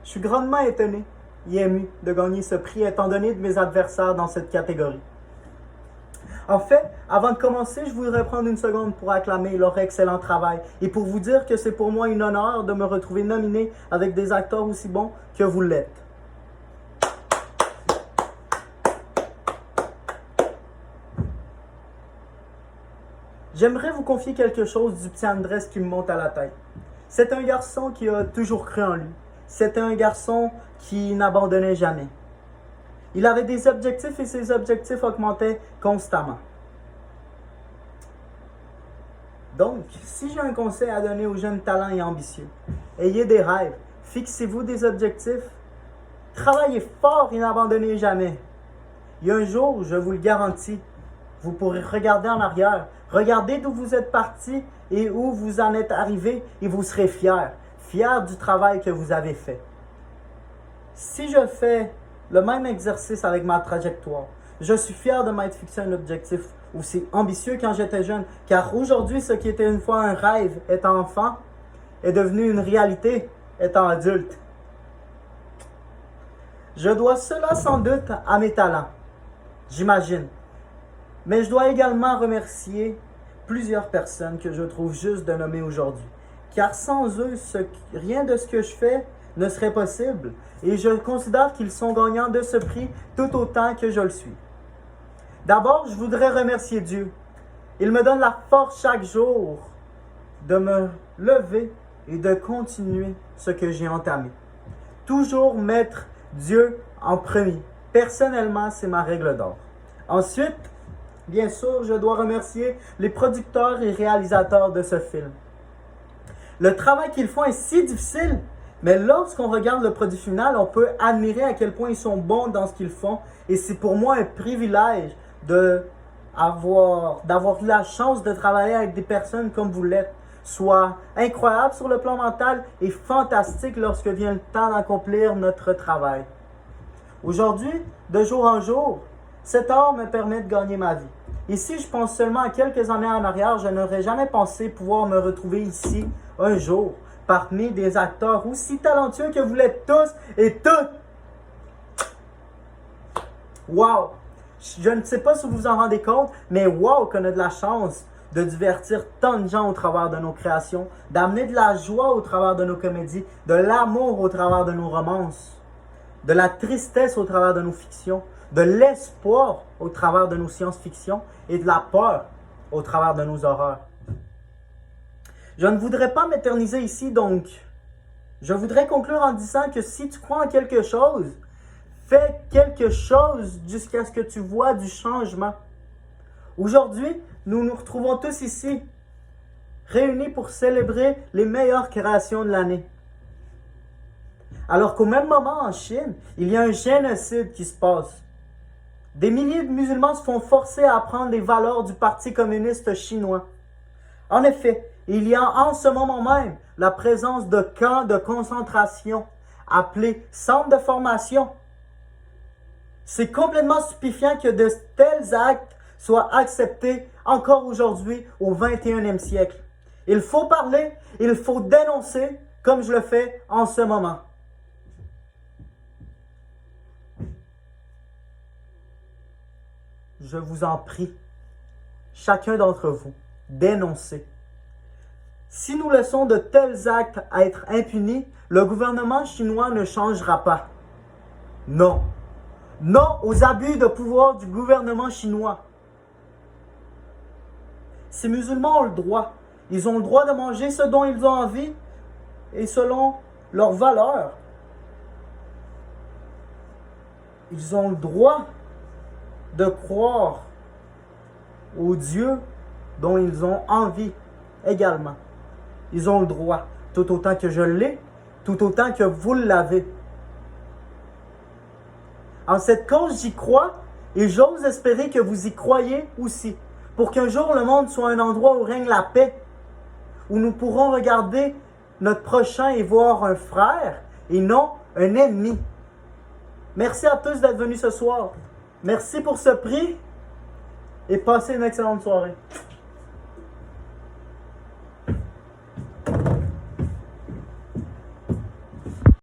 Je suis grandement étonné et ému de gagner ce prix étant donné de mes adversaires dans cette catégorie. En fait, avant de commencer, je voudrais prendre une seconde pour acclamer leur excellent travail et pour vous dire que c'est pour moi un honneur de me retrouver nominé avec des acteurs aussi bons que vous l'êtes. J'aimerais vous confier quelque chose du petit Andrés qui me monte à la tête. C'est un garçon qui a toujours cru en lui. C'était un garçon qui n'abandonnait jamais. Il avait des objectifs et ses objectifs augmentaient constamment. Donc, si j'ai un conseil à donner aux jeunes talents et ambitieux, ayez des rêves, fixez-vous des objectifs, travaillez fort et n'abandonnez jamais. Il y a un jour, je vous le garantis, vous pourrez regarder en arrière, regarder d'où vous êtes parti et où vous en êtes arrivé et vous serez fiers du travail que vous avez fait. Si je fais le même exercice avec ma trajectoire, je suis fier de m'être fixé un objectif aussi ambitieux quand j'étais jeune, car aujourd'hui, ce qui était une fois un rêve étant enfant est devenu une réalité étant adulte. Je dois cela sans doute à mes talents, j'imagine. Mais je dois également remercier plusieurs personnes que je trouve juste de nommer aujourd'hui. Car sans eux, rien de ce que je fais ne serait possible. Et je considère qu'ils sont gagnants de ce prix tout autant que je le suis. D'abord, je voudrais remercier Dieu. Il me donne la force chaque jour de me lever et de continuer ce que j'ai entamé. Toujours mettre Dieu en premier. Personnellement, c'est ma règle d'or. Ensuite, bien sûr, je dois remercier les producteurs et réalisateurs de ce film. Le travail qu'ils font est si difficile, mais lorsqu'on regarde le produit final, on peut admirer à quel point ils sont bons dans ce qu'ils font. Et c'est pour moi un privilège d'avoir eu la chance de travailler avec des personnes comme vous l'êtes, soit incroyable sur le plan mental et fantastique lorsque vient le temps d'accomplir notre travail. Aujourd'hui, de jour en jour, cet art me permet de gagner ma vie. Et si je pense seulement à quelques années en arrière, je n'aurais jamais pensé pouvoir me retrouver ici un jour parmi des acteurs aussi talentueux que vous l'êtes tous et toutes. Wow! Je ne sais pas si vous vous en rendez compte, mais wow qu'on a de la chance de divertir tant de gens au travers de nos créations, d'amener de la joie au travers de nos comédies, de l'amour au travers de nos romances, de la tristesse au travers de nos fictions, de l'espoir au travers de nos science-fiction et de la peur au travers de nos horreurs. Je ne voudrais pas m'éterniser ici, donc je voudrais conclure en disant que si tu crois en quelque chose, fais quelque chose jusqu'à ce que tu vois du changement. Aujourd'hui, nous nous retrouvons tous ici, réunis pour célébrer les meilleures créations de l'année. Alors qu'au même moment en Chine, il y a un génocide qui se passe. Des milliers de musulmans se font forcer à apprendre les valeurs du Parti communiste chinois. En effet, il y a en ce moment même la présence de camps de concentration appelés centres de formation. C'est complètement stupéfiant que de tels actes soient acceptés encore aujourd'hui au 21e siècle. Il faut parler, il faut dénoncer comme je le fais en ce moment. Je vous en prie, chacun d'entre vous, dénoncez. Si nous laissons de tels actes être impunis, le gouvernement chinois ne changera pas. Non. Non aux abus de pouvoir du gouvernement chinois. Ces musulmans ont le droit. Ils ont le droit de manger ce dont ils ont envie et selon leurs valeurs. Ils ont le droit de croire au Dieu dont ils ont envie également. Ils ont le droit, tout autant que je l'ai, tout autant que vous l'avez. En cette cause, j'y crois et j'ose espérer que vous y croyez aussi, pour qu'un jour le monde soit un endroit où règne la paix, où nous pourrons regarder notre prochain et voir un frère et non un ennemi. Merci à tous d'être venus ce soir. Merci pour ce prix et passez une excellente soirée.